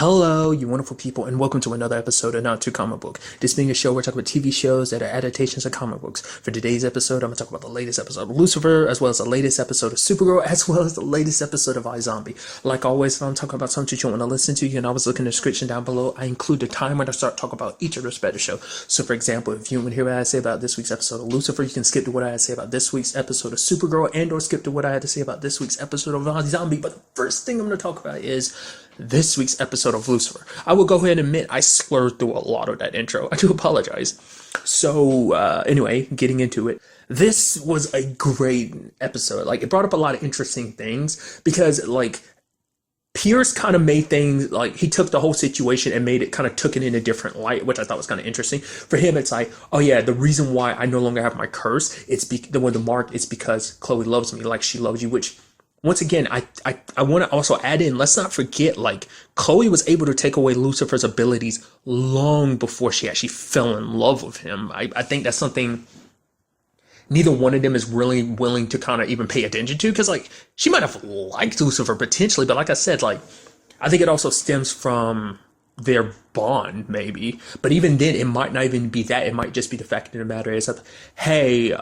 Hello, you wonderful people, and welcome to another episode of Not Too Comic Book. This being a show where I talk about TV shows that are adaptations of comic books. For today's episode, I'm going to talk about the latest episode of Lucifer, as well as the latest episode of Supergirl, as well as the latest episode of iZombie. Like always, if I'm talking about something you want to listen to, you can always look in the description down below. I include the time when I start talking about each of the respective show. So, for example, if you want to hear what I say about this week's episode of Lucifer, you can skip to what I had to say about this week's episode of Supergirl, and or skip to what I had to say about this week's episode of iZombie. But the first thing I'm going to talk about is this week's episode of Lucifer. I will go ahead and admit I slurred through a lot of that intro. I do apologize. So, anyway, getting into it. This was a great episode. Like, it brought up a lot of interesting things because, like, Pierce kind of made things, like, he took the whole situation and made it, kind of took it in a different light, which I thought was kind of interesting. For him, it's like, oh yeah, the reason why I no longer have my curse, it's the mark, it's because Chloe loves me like she loves you, which, once again, I want to also add in, let's not forget, like, Chloe was able to take away Lucifer's abilities long before she actually fell in love with him. I think that's something neither one of them is really willing to kind of even pay attention to, because, like, she might have liked Lucifer potentially, but like I said, like, I think it also stems from their bond, maybe. But even then, it might not even be that. It might just be the fact of the matter is that, hey,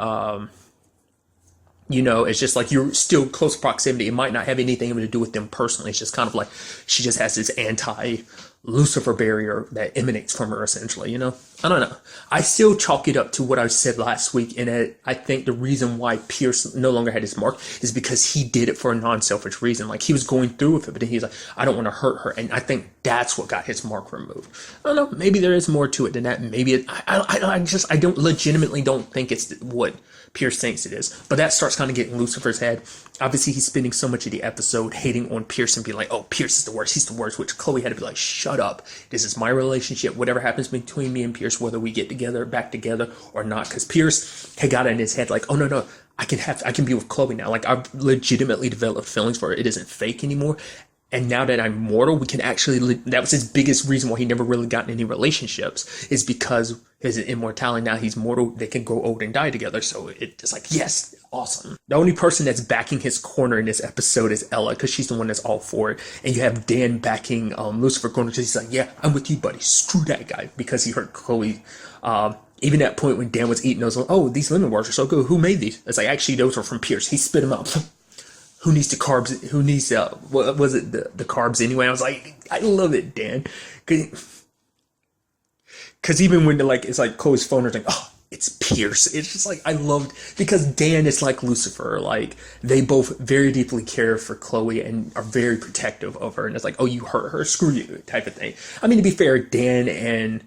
you know, it's just like you're still close proximity. It might not have anything to do with them personally. It's just kind of like she just has this anti-Lucifer barrier that emanates from her, essentially, you know? I don't know. I still chalk it up to what I said last week, and I think the reason why Pierce no longer had his mark is because he did it for a non-selfish reason. Like, he was going through with it, but then he's like, I don't want to hurt her, and I think that's what got his mark removed. I don't know. Maybe there is more to it than that. Maybe I don't legitimately don't think it's what Pierce thinks it is. But that starts kind of getting Lucifer's head. Obviously, he's spending so much of the episode hating on Pierce and being like, oh, Pierce is the worst, he's the worst, which Chloe had to be like, shut up. This is my relationship. Whatever happens between me and Pierce, whether we get back together or not. Because Pierce had got it in his head like, oh, no, I can be with Chloe now. Like, I've legitimately developed feelings for her. It isn't fake anymore. And now that I'm mortal, we can actually, that was his biggest reason why he never really got in any relationships, is because his immortality, now he's mortal, they can grow old and die together. So it's like, yes, awesome. The only person that's backing his corner in this episode is Ella, because she's the one that's all for it. And you have Dan backing Lucifer corner, because he's like, yeah, I'm with you, buddy. Screw that guy, because he hurt Chloe. Even that point when Dan was eating those, like, oh, these lemon bars are so good. Who made these? It's like, actually, those were from Pierce. He spit them out. Who needs the carbs? Who needs what was it? The carbs anyway? I was like, I love it, Dan, because even when it's like Chloe's phone is like, oh, it's Pierce. It's just like I loved, because Dan is like Lucifer. Like, they both very deeply care for Chloe and are very protective of her. And it's like, oh, you hurt her, screw you, type of thing. I mean, to be fair, Dan and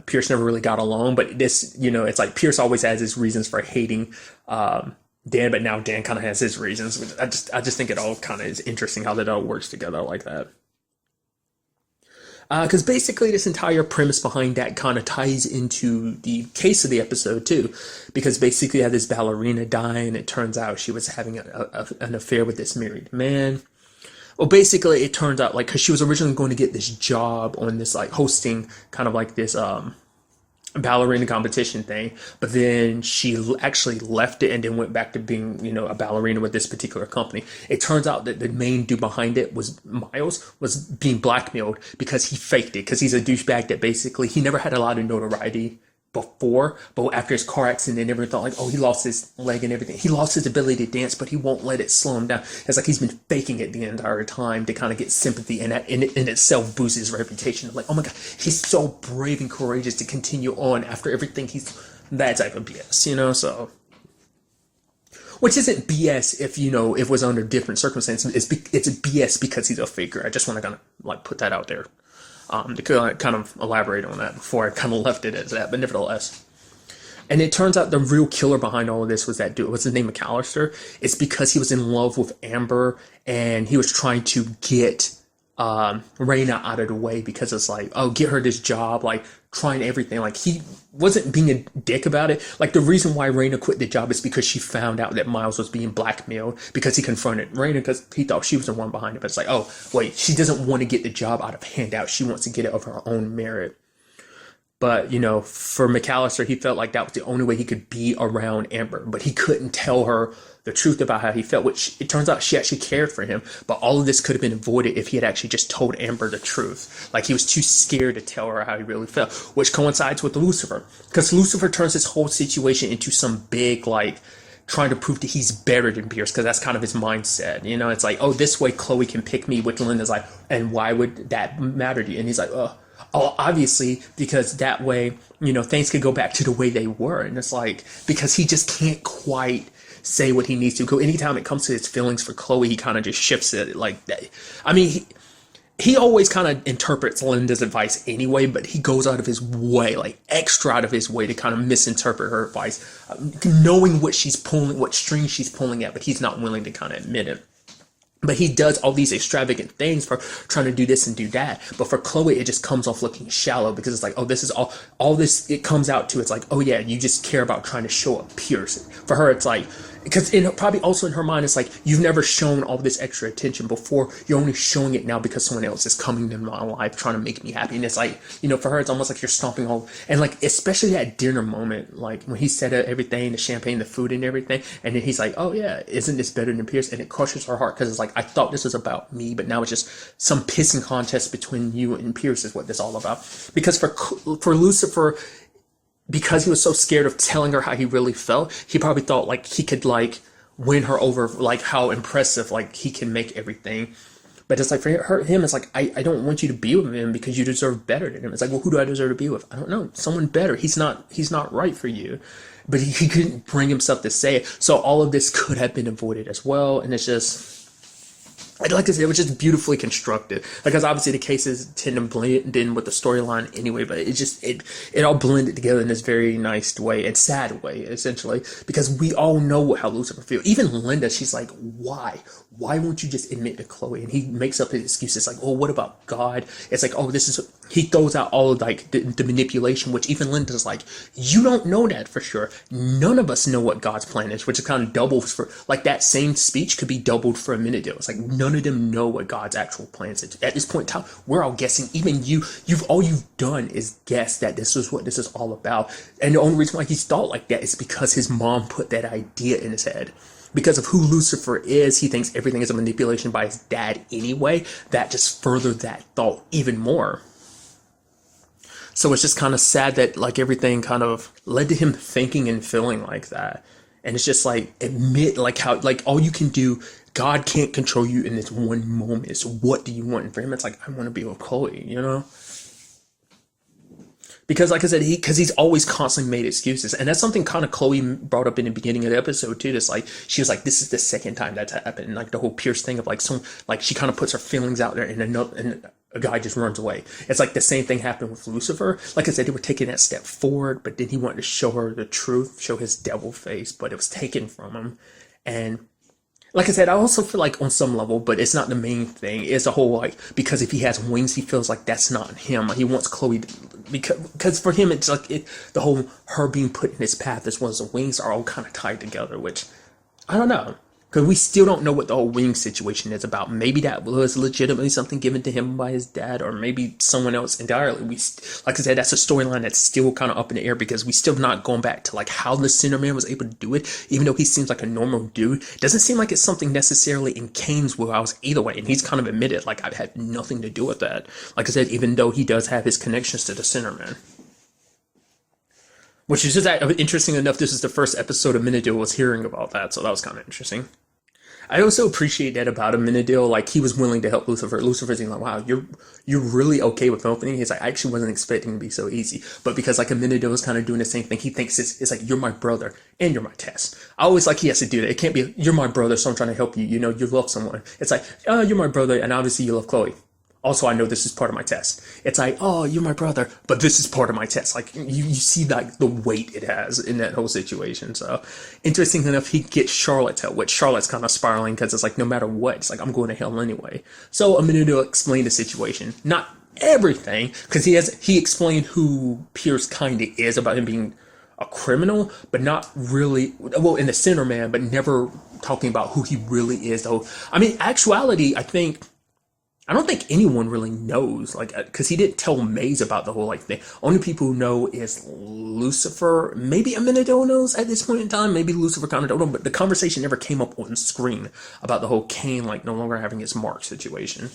Pierce never really got along, but this, you know, it's like Pierce always has his reasons for hating Dan, but now Dan kind of has his reasons. Which I just think it all kind of is interesting how that all works together like that. Because basically this entire premise behind that kind of ties into the case of the episode too. Because basically you have this ballerina die, and it turns out she was having an affair with this married man. Well, basically it turns out, like, because she was originally going to get this job on this, like, hosting kind of like this ballerina competition thing, but then she actually left it and then went back to being, you know, a ballerina with this particular company. It turns out that the main dude behind it was Miles, was being blackmailed because he faked it, because he's a douchebag that basically he never had a lot of notoriety before, but after his car accident and everything, thought like, oh, he lost his leg and everything. He lost his ability to dance, but he won't let it slow him down. It's like he's been faking it the entire time to kind of get sympathy, and that in itself boosts his reputation. I'm like, oh my god, he's so brave and courageous to continue on after everything that type of BS, you know. So, which isn't BS if, you know, if it was under different circumstances. It's a BS because he's a faker. I just want to kind of like put that out there. To kind of elaborate on that before I kind of left it as that, but nevertheless. And it turns out the real killer behind all of this was that dude. What's his name? McAllister. It's because he was in love with Amber, and he was trying to get Raina out of the way, because it's like, oh, get her this job, like, trying everything. Like, he wasn't being a dick about it. Like, the reason why Raina quit the job is because she found out that Miles was being blackmailed, because he confronted Raina because he thought she was the one behind it. But it's like, oh, wait, she doesn't want to get the job out of handout. She wants to get it of her own merit. But, for McAllister, he felt like that was the only way he could be around Amber. But he couldn't tell her the truth about how he felt, which it turns out she actually cared for him. But all of this could have been avoided if he had actually just told Amber the truth. Like, he was too scared to tell her how he really felt, which coincides with Lucifer. Because Lucifer turns this whole situation into some big, like, trying to prove that he's better than Pierce, because that's kind of his mindset. It's like, oh, this way Chloe can pick me, which Linda's like, and why would that matter to you? And he's like, oh, obviously, because that way, things could go back to the way they were. And it's like, because he just can't quite say what he needs to. Anytime it comes to his feelings for Chloe, he kind of just shifts it like that. I mean, he always kind of interprets Linda's advice anyway, but he goes out of his way, like extra out of his way, to kind of misinterpret her advice, knowing what she's pulling, what string she's pulling at, but he's not willing to kind of admit it. But he does all these extravagant things for trying to do this and do that. But for Chloe, it just comes off looking shallow, because it's like, oh, this is all this it comes out to. It's like, oh yeah, you just care about trying to show up Pierce. For her, it's like, because probably also in her mind, it's like, you've never shown all this extra attention before. You're only showing it now because someone else is coming into my life trying to make me happy. And it's like, for her, it's almost like you're stomping all, and like, especially that dinner moment, like when he said everything, the champagne, the food and everything. And then he's like, oh yeah, isn't this better than Pierce? And it crushes her heart, because it's like, I thought this was about me, but now it's just some pissing contest between you and Pierce is what this is all about. Because for Lucifer, because he was so scared of telling her how he really felt, he probably thought like he could like win her over, like how impressive like he can make everything. But it's like, for him, it's like, I don't want you to be with him because you deserve better than him. It's like, well, who do I deserve to be with? I don't know, someone better. He's not right for you. But he couldn't bring himself to say it. So all of this could have been avoided as well. And it's just, like I said, it was just beautifully constructed. Because obviously the cases tend to blend in with the storyline anyway, but it all blended together in this very nice way, and sad way, essentially. Because we all know how Lucifer feels. Even Linda, she's like, why? Why won't you just admit to Chloe? And he makes up his excuses like, oh, what about God? It's like, oh, he throws out all of like the manipulation, which even Linda's like, you don't know that for sure. None of us know what God's plan is, which is kind of doubles for, like, that same speech could be doubled for a minute ago. It's like, none of them know what God's actual plans is. At this point in time, we're all guessing. Even all you've done is guess that this is what this is all about. And the only reason why he's thought like that is because his mom put that idea in his head. Because of who Lucifer is, he thinks everything is a manipulation by his dad anyway. That just furthered that thought even more. So it's just kind of sad that like everything kind of led to him thinking and feeling like that. And it's just like, admit like how, like, all you can do, God can't control you in this one moment. So what do you want? And for him, it's like, I want to be with Chloe, Because like I said, because he's always constantly made excuses. And that's something kind of Chloe brought up in the beginning of the episode too. Just like, she was like, this is the second time that's happened. And like the whole Pierce thing of like, she kind of puts her feelings out there and a guy just runs away. It's like the same thing happened with Lucifer. Like I said, they were taking that step forward, but then he wanted to show her the truth, show his devil face, but it was taken from him. And like I said, I also feel like on some level, but it's not the main thing. It's a whole like, because if he has wings, he feels like that's not him. He wants Chloe to, because for him, it's like the whole her being put in his path as well as the wings are all kind of tied together, which I don't know. Because we still don't know what the whole wing situation is about. Maybe that was legitimately something given to him by his dad, or maybe someone else entirely. Like I said, that's a storyline that's still kind of up in the air, because we still not going back to like how the Cinnamon was able to do it, even though he seems like a normal dude. Doesn't seem like it's something necessarily in Kane's wheelhouse either way, and he's kind of admitted like, I've had nothing to do with that. Like I said, even though he does have his connections to the Cinnamon. Which is just interesting enough, this is the first episode of Minadil was hearing about that, so that was kind of interesting. I also appreciate that about him, Minadil, like he was willing to help Lucifer. Lucifer's like, wow, you're really okay with helping. He's like, I actually wasn't expecting it to be so easy. But because like Minadil is kind of doing the same thing, he thinks it's like, you're my brother and you're my test. I always like he has to do that. It can't be, you're my brother, so I'm trying to help you. You love someone. It's like, oh, you're my brother, and obviously you love Chloe. Also, I know this is part of my test. It's like, oh, you're my brother, but this is part of my test. Like, you see like the weight it has in that whole situation. So, interesting enough, he gets Charlotte's help, which Charlotte's kind of spiraling because it's like, no matter what, it's like, I'm going to hell anyway. So, a minute to explain the situation. Not everything, because he explained who Pierce kind of is about him being a criminal, but not really, well, in the Center Man, but never talking about who he really is, though. I mean, actuality, I think I don't think anyone really knows, like, because he didn't tell Maze about the whole, like, thing. Only people who know is Lucifer. Maybe Amenadiel knows at this point in time. Maybe Lucifer kind of don't know, but the conversation never came up on screen about the whole Cain, like, no longer having his mark situation.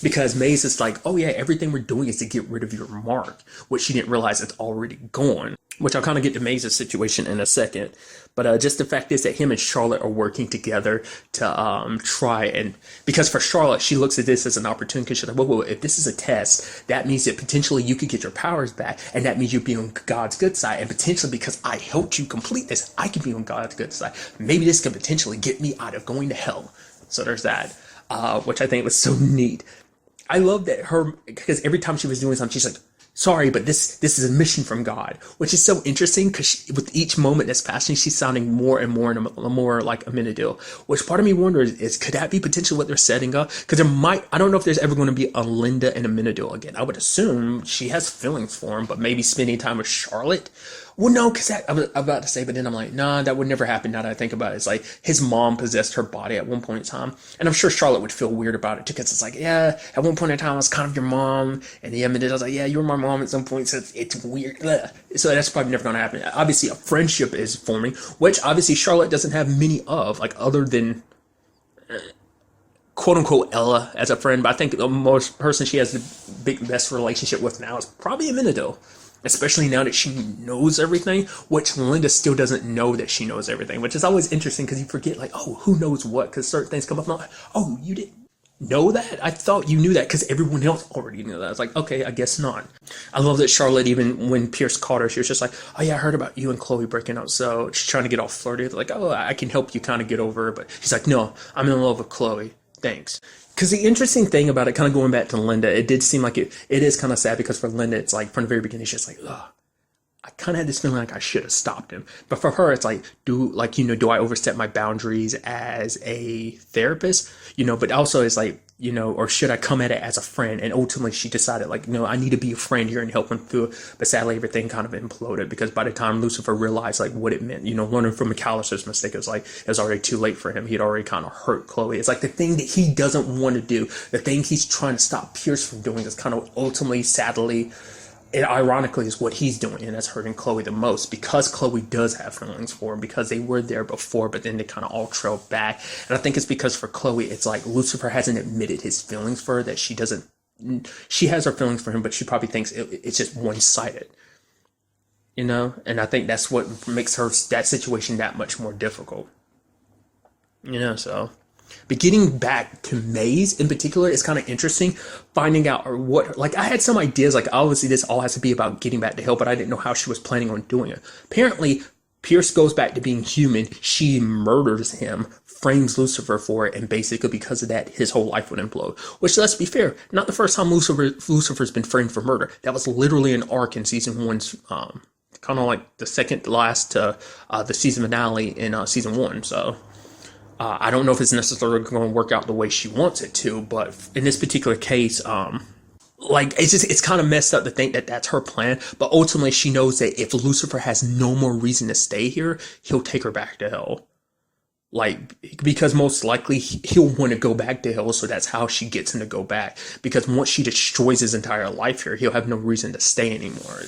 Because Maze is like, oh yeah, everything we're doing is to get rid of your mark, which she didn't realize it's already gone. Which I'll kind of get to Maze's situation in a second. But just the fact is that him and Charlotte are working together to try and... Because for Charlotte, she looks at this as an opportunity. Because she's like, whoa, if this is a test, that means that potentially you could get your powers back. And that means you'll be on God's good side. And potentially because I helped you complete this, I can be on God's good side. Maybe this could potentially get me out of going to hell. So there's that. Which I think was so neat. I love that her... Because every time she was doing something, she's like... Sorry, but this is a mission from God, which is so interesting because with each moment that's passing, she's sounding more and more and more like Amenadiel. Which part of me wonders is could that be potentially what they're setting up? Because I don't know if there's ever going to be a Linda and Amenadiel again. I would assume she has feelings for him, but maybe spending time with Charlotte. Well, no, because I was about to say, but then I'm like, nah, that would never happen now that I think about it. It's like his mom possessed her body at one point in time. And I'm sure Charlotte would feel weird about it too, because it's like, yeah, at one point in time, I was kind of your mom. And the Emmett, I was like, yeah, you were my mom at some point, so it's weird. Ugh. So that's probably never going to happen. Obviously, a friendship is forming, which obviously Charlotte doesn't have many of, like other than... quote unquote Ella as a friend, but I think the most person she has the best relationship with now is probably Amenadiel. Especially now that she knows everything, which Linda still doesn't know that she knows everything, which is always interesting because you forget, like, oh, who knows what? Because certain things come up, and I'm like, oh, you didn't know that? I thought you knew that because everyone else already knew that. I was like, okay, I guess not. I love that Charlotte, even when Pierce caught her, she was just like, oh yeah, I heard about you and Chloe breaking up. So she's trying to get all flirty. Like, oh, I can help you kind of get over it. But she's like, no, I'm in love with Chloe. Thanks. Because the interesting thing about it, kind of going back to Linda, it did seem like it is kind of sad because for Linda, it's like from the very beginning, she's just like, ugh, I kind of had this feeling like I should have stopped him. But for her, it's like, do I overstep my boundaries as a therapist? But also it's like, or should I come at it as a friend? And ultimately she decided like, no, I need to be a friend here and help him through it. But sadly, everything kind of imploded because by the time Lucifer realized like what it meant, learning from McAllister's mistake, it was already too late for him. He'd already kind of hurt Chloe. It's like the thing that he doesn't want to do, the thing he's trying to stop Pierce from doing is kind of ultimately, sadly, it ironically is what he's doing, and that's hurting Chloe the most because Chloe does have feelings for him because they were there before, but then they kind of all trailed back. And I think it's because for Chloe, it's like Lucifer hasn't admitted his feelings for her, that she has her feelings for him, but she probably thinks it's just one-sided, And I think that's what makes that situation that much more difficult, so... But getting back to Maze in particular is kind of interesting, finding out I had some ideas, like obviously this all has to be about getting back to hell, but I didn't know how she was planning on doing it. Apparently, Pierce goes back to being human, she murders him, frames Lucifer for it, and basically because of that, his whole life would implode. Which, let's be fair, not the first time Lucifer's been framed for murder. That was literally an arc in season 1's, kind of like the second last to the season finale in season 1, so... I don't know if it's necessarily going to work out the way she wants it to, but in this particular case, it's kind of messed up to think that that's her plan. But ultimately, she knows that if Lucifer has no more reason to stay here, he'll take her back to hell. Because most likely he'll want to go back to hell, so that's how she gets him to go back. Because once she destroys his entire life here, he'll have no reason to stay anymore.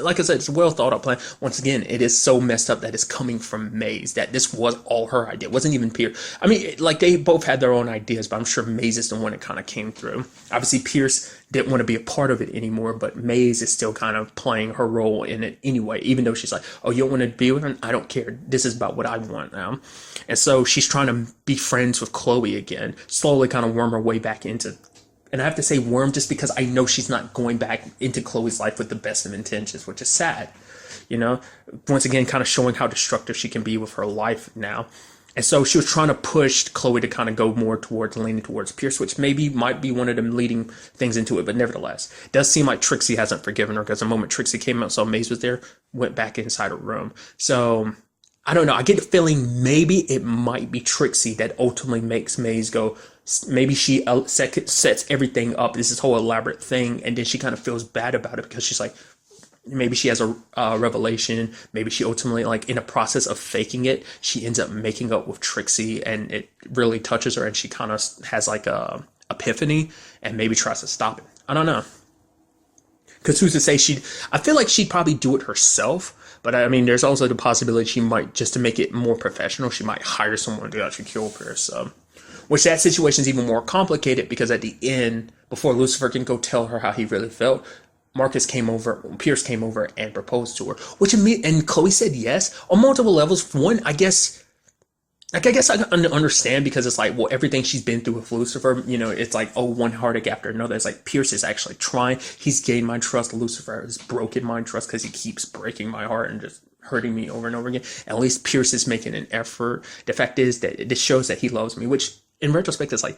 Like I said, it's a well thought out plan. Once again, it is so messed up that it's coming from Maze, that this was all her idea. It wasn't even Pierce. I mean, they both had their own ideas, but I'm sure Maze is the one that kind of came through. Obviously, Pierce didn't want to be a part of it anymore, but Maze is still kind of playing her role in it anyway, even though she's like, oh, you don't want to be with him? I don't care. This is about what I want now. And so she's trying to be friends with Chloe again, slowly kind of worm her way back into, and I have to say worm just because I know she's not going back into Chloe's life with the best of intentions, which is sad, once again, kind of showing how destructive she can be with her life now. And so she was trying to push Chloe to kind of go more leaning towards Pierce, which might be one of them leading things into it. But nevertheless, it does seem like Trixie hasn't forgiven her because the moment Trixie came out, saw Maze was there, went back inside her room. So I don't know. I get the feeling maybe it might be Trixie that ultimately makes Maze go. Maybe she sets everything up. This whole elaborate thing. And then she kind of feels bad about it because she's like, maybe she has a revelation. Maybe she ultimately, in a process of faking it, she ends up making up with Trixie, and it really touches her, and she kind of has epiphany and maybe tries to stop it. I don't know. Because who's to say I feel like she'd probably do it herself. But I mean, there's also the possibility she might, just to make it more professional, she might hire someone to actually kill Pierce. Which that situation is even more complicated because at the end, before Lucifer can go tell her how he really felt, Pierce came over and proposed to her. And Chloe said yes on multiple levels. One, I guess I can understand because it's like, well, everything she's been through with Lucifer, it's like, oh, one heartache after another. It's like Pierce is actually trying. He's gained my trust. Lucifer has broken my trust because he keeps breaking my heart and just hurting me over and over again. At least Pierce is making an effort. The fact is that this shows that he loves me, which in retrospect is like,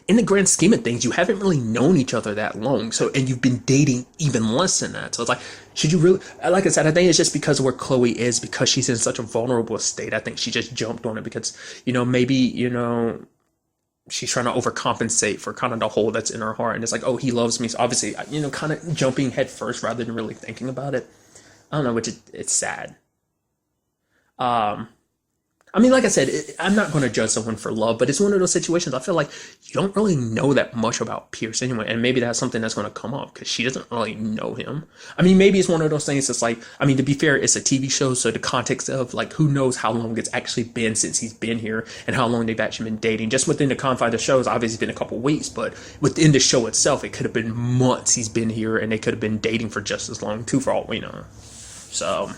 in the grand scheme of things, you haven't really known each other that long. And you've been dating even less than that. So it's like, should you really, like I said, I think it's just because of where Chloe is, because she's in such a vulnerable state. I think she just jumped on it because, maybe, she's trying to overcompensate for kind of the hole that's in her heart. And it's like, oh, he loves me. So obviously, kind of jumping head first rather than really thinking about it. I don't know, which it's sad. I mean, like I said, I'm not going to judge someone for love, but it's one of those situations I feel like you don't really know that much about Pierce anyway, and maybe that's something that's going to come up because she doesn't really know him. I mean, maybe it's one of those things that's like, I mean, to be fair, it's a TV show, so the context of like, who knows how long it's actually been since he's been here and how long they've actually been dating. Just within the confines of the show, it's obviously been a couple weeks, but within the show itself, it could have been months he's been here, and they could have been dating for just as long too, for all we know. So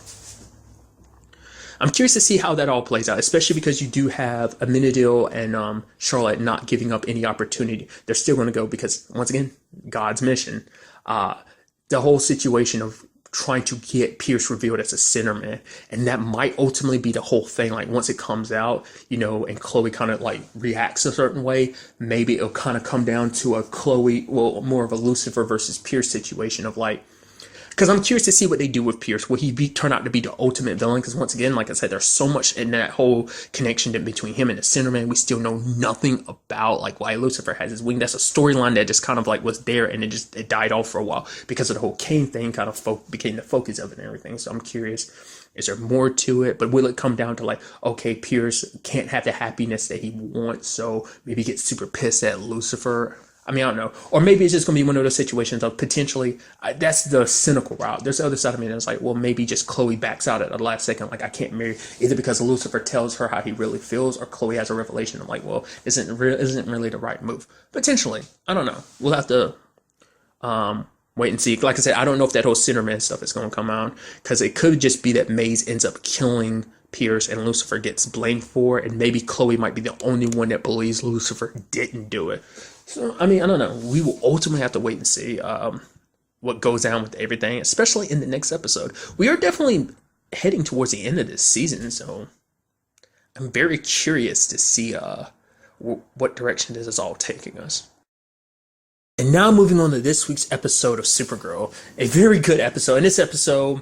I'm curious to see how that all plays out, especially because you do have Amenadiel and Charlotte not giving up any opportunity. They're still going to go because, once again, God's mission. The whole situation of trying to get Pierce revealed as a sinner, man. And that might ultimately be the whole thing. Like, once it comes out, and Chloe kind of like reacts a certain way, maybe it'll kind of come down to more of a Lucifer versus Pierce situation of like, because I'm curious to see what they do with Pierce. Will he turn out to be the ultimate villain? Because once again, like I said, there's so much in that whole connection between him and the Sinnerman. We still know nothing about like why Lucifer has his wing. That's a storyline that just kind of like was there and it died off for a while because of the whole Cain thing kind of became the focus of it and everything. So I'm curious, is there more to it? But will it come down to like, okay, Pierce can't have the happiness that he wants, so maybe he gets super pissed at Lucifer? I mean, I don't know. Or maybe it's just going to be one of those situations of potentially, that's the cynical route. There's the other side of me that's like, well, maybe just Chloe backs out at the last second. Like, I can't marry, either because Lucifer tells her how he really feels, or Chloe has a revelation of like, well, isn't really the right move. Potentially. I don't know. We'll have to wait and see. Like I said, I don't know if that whole Sinnerman stuff is going to come out, because it could just be that Maze ends up killing Pierce and Lucifer gets blamed for it, and maybe Chloe might be the only one that believes Lucifer didn't do it. So, I mean, I don't know. We will ultimately have to wait and see what goes down with everything, especially in the next episode. We are definitely heading towards the end of this season, so I'm very curious to see what direction this is all taking us. And now moving on to this week's episode of Supergirl, a very good episode. In this episode,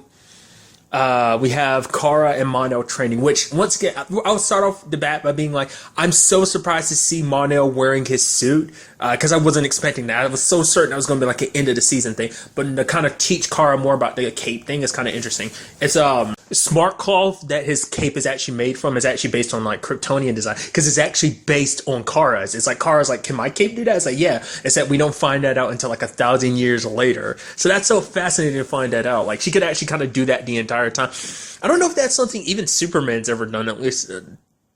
we have Kara and Mon-El training, which, once again, I'll start off the bat by being like, I'm so surprised to see Mon-El wearing his suit, because I wasn't expecting that. I was so certain that was going to be like an end of the season thing, but to kind of teach Kara more about the cape thing is kind of interesting. It's smart cloth that his cape is actually made from is actually based on like Kryptonian design, because it's actually based on Kara's. It's like Kara's like, can my cape do that? It's like, yeah. It's that we don't find that out until like 1,000 years later. So that's so fascinating to find that out. Like, she could actually kind of do that the entire time. I don't know if that's something even Superman's ever done, at least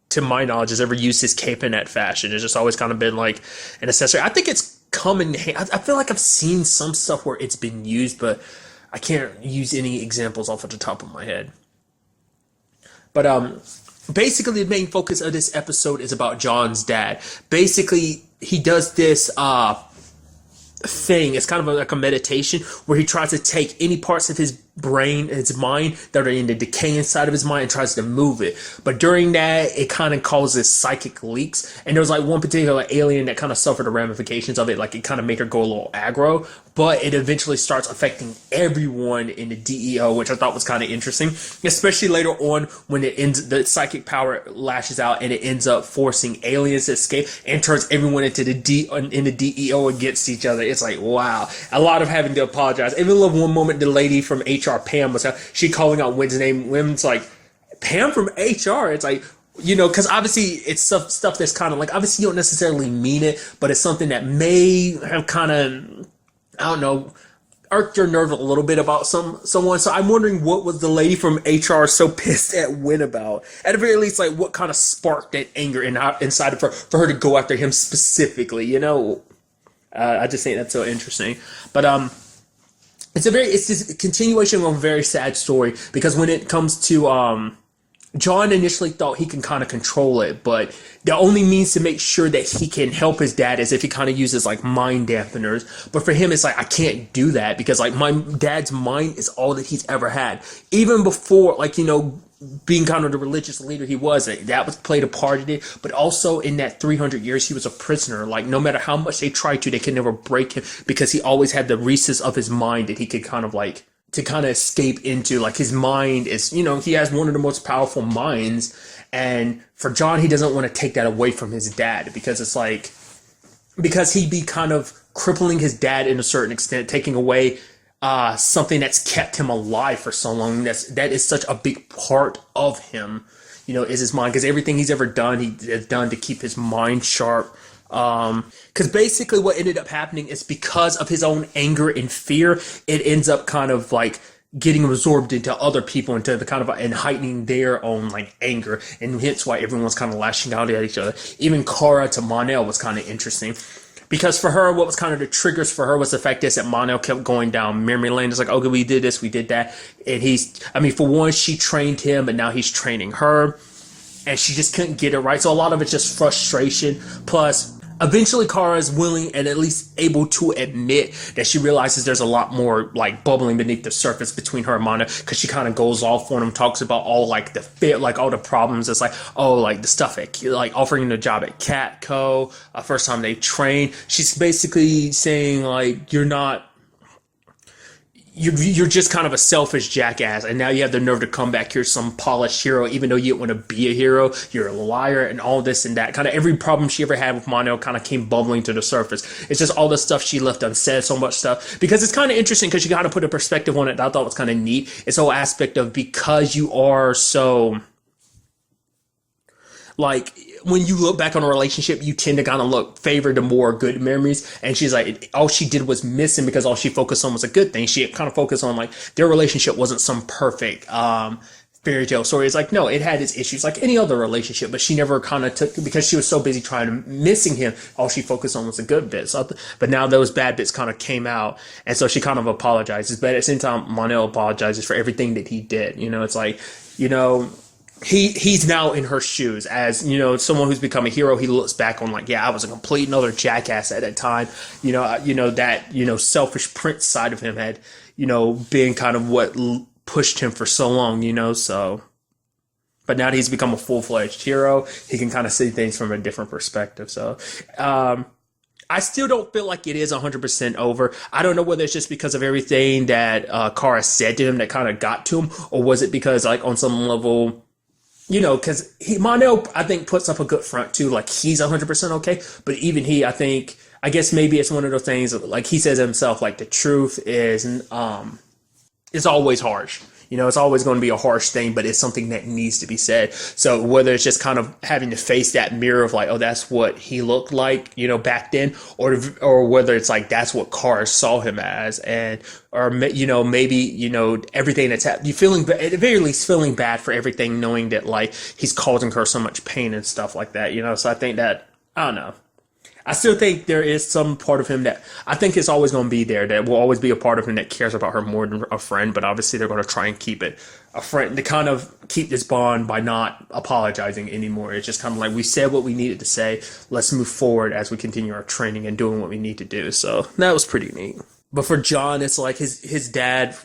to my knowledge, has ever used his cape in that fashion. It's just always kind of been like an accessory. I think it's come in handy. I feel like I've seen some stuff where it's been used, but I can't use any examples off of the top of my head. But basically the main focus of this episode is about John's dad. Basically, he does this thing. It's kind of like a meditation where he tries to take any parts of his brain, his mind, that are in the decaying side of his mind and tries to move it. But during that, it kind of causes psychic leaks. And there was like one particular alien that kind of suffered the ramifications of it. Like, it kind of made her go a little aggro, but it eventually starts affecting everyone in the DEO, which I thought was kind of interesting, especially later on when the psychic power lashes out and it ends up forcing aliens to escape and turns everyone into the DEO against each other. It's like, wow, a lot of having to apologize. I even love one moment the lady from HR, Pam, was she calling out Wynn's name. Wynn's like, Pam from HR? It's like, because obviously it's stuff that's kind of like, obviously you don't necessarily mean it, but it's something that may have kind of, I don't know, irked your nerve a little bit about someone. So I'm wondering what was the lady from HR so pissed at Win about? At the very least, like what kind of sparked that anger inside of her for her to go after him specifically, I just think that's so interesting. But it's just a continuation of a very sad story, because when it comes to John initially thought he can kind of control it, but the only means to make sure that he can help his dad is if he kind of uses like mind dampeners. But for him, it's like, I can't do that, because like my dad's mind is all that he's ever had. Even before, like, being kind of the religious leader he was, that was played a part in it. But also in that 300 years, he was a prisoner. Like, no matter how much they tried to, they could never break him, because he always had the recess of his mind that he could kind of like, to kind of escape into. Like, his mind is, he has one of the most powerful minds. And for John, he doesn't want to take that away from his dad, because it's like, because he'd be kind of crippling his dad in a certain extent, taking away something that's kept him alive for so long. That is such a big part of him, is his mind, because everything he's ever done, he has done to keep his mind sharp. Because basically what ended up happening is, because of his own anger and fear, it ends up kind of like getting absorbed into other people, into the kind of, and heightening their own like anger, and hence why everyone's kind of lashing out at each other. Even Kara to Mon-El was kind of interesting, because for her, what was kind of the triggers for her was the fact that Mon-El kept going down memory lane. It's like, okay, we did this, we did that, and for one, she trained him, but now he's training her, and she just couldn't get it right. So a lot of it's just frustration. Plus, eventually Kara is willing and at least able to admit that she realizes there's a lot more like bubbling beneath the surface between her and Mon-El, because she kind of goes off on him, talks about all like the fit, like all the problems. It's like, oh, like the stuff at, like offering the job at Catco, first time they train. She's basically saying like, you're just kind of a selfish jackass, and now you have the nerve to come back here, some polished hero, even though you don't want to be a hero. You're a liar, and all this and that. Kind of every problem she ever had with Mon-El kind of came bubbling to the surface. It's just all the stuff she left unsaid, so much stuff. Because it's kind of interesting, because you got to put a perspective on it that I thought was kind of neat. It's the whole aspect of, because you are so, like, when you look back on a relationship, you tend to kind of favor the more good memories. And she's like, all she did was missing, because all she focused on was a good thing. She kind of focused on like, their relationship wasn't some perfect fairy tale story. It's like, no, it had its issues like any other relationship, but she never kind of took, because she was so busy missing him, all she focused on was the good bits. But now those bad bits kind of came out, and so she kind of apologizes. But at the same time, Mon-El apologizes for everything that he did. It's like, he's now in her shoes as, someone who's become a hero. He looks back on like, yeah, I was a complete another jackass at that time. That, selfish prince side of him had, been kind of what pushed him for so long, so. But now that he's become a full-fledged hero, he can kind of see things from a different perspective. So, I still don't feel like it is 100% over. I don't know whether it's just because of everything that Kara said to him that kind of got to him, or was it because, like, on some level, because Mon-El, I think, puts up a good front too. Like, he's 100% okay, but even he, I guess maybe it's one of those things, like he says himself, like the truth is, it's always harsh. It's always going to be a harsh thing, but it's something that needs to be said. So whether it's just kind of having to face that mirror of like, oh, that's what he looked like, back then, or whether it's like, that's what Kara saw him as, or maybe, everything that's happened, you feeling, at the very least, feeling bad for everything, knowing that like he's causing her so much pain and stuff like that, So I think that, I don't know. I still think there is some part of him that I think is always going to be there, that will always be a part of him that cares about her more than a friend, but obviously they're going to try and keep it a friend, to kind of keep this bond by not apologizing anymore. It's just kind of like, we said what we needed to say, let's move forward as we continue our training and doing what we need to do. So that was pretty neat. But for John, it's like his dad,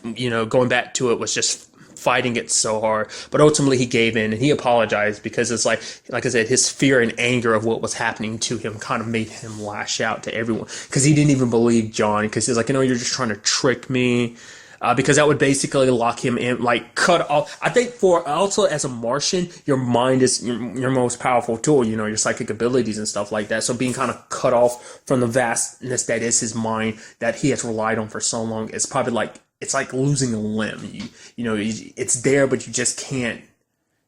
going back to it, was just fighting it so hard, but ultimately he gave in and he apologized, because it's like I said, his fear and anger of what was happening to him kind of made him lash out to everyone, because he didn't even believe John, because he's like, you're just trying to trick me, because that would basically lock him in, like cut off. I think for also as a Martian, your mind is your most powerful tool, your psychic abilities and stuff like that. So being kind of cut off from the vastness that is his mind, that he has relied on for so long, is probably like, it's like losing a limb. It's there, but you just can't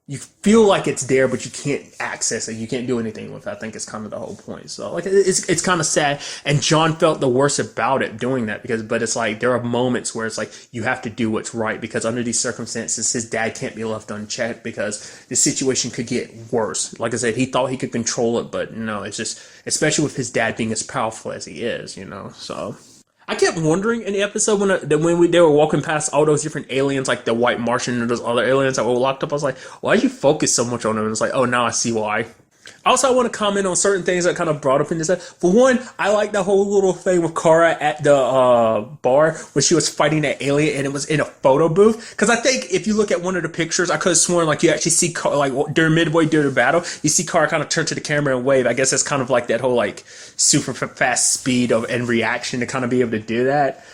you feel like it's there, but you can't access it. You can't do anything with it. I think it's kind of the whole point. So like it's kind of sad. And John felt the worst about it doing that but it's like there are moments where it's like you have to do what's right because under these circumstances, his dad can't be left unchecked because the situation could get worse. Like I said, he thought he could control it, but no, it's just, especially with his dad being as powerful as he is, so. I kept wondering in the episode when they were walking past all those different aliens, like the white Martian and those other aliens that were locked up. I was like, why do you focus so much on them? And it's like, oh, now I see why. Also, I want to comment on certain things that kind of brought up in this. For one, I like the whole little thing with Kara at the bar when she was fighting that alien and it was in a photo booth. Because I think if you look at one of the pictures, I could have sworn like you actually see like midway during the battle, you see Kara kind of turn to the camera and wave. I guess that's kind of like that whole like super fast speed and reaction to kind of be able to do that.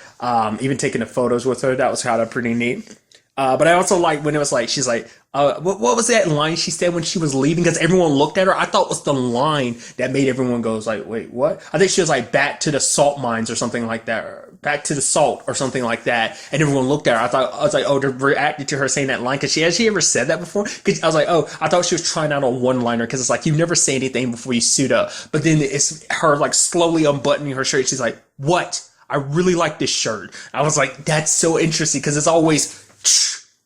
Even taking the photos with her, that was kind of pretty neat. But I also like when it was like, she's like, what was that line she said when she was leaving? Because everyone looked at her. I thought it was the line that made everyone go like, wait, what? I think she was like, back to the salt mines or something like that. Or back to the salt or something like that. And everyone looked at her. I was like, oh, they reacted to her saying that line. Cause has she ever said that before? Cause I was like, oh, I thought she was trying out a one-liner. Cause it's like, you never say anything before you suit up. But then it's her like slowly unbuttoning her shirt. She's like, what? I really like this shirt. I was like, that's so interesting. Cause it's always,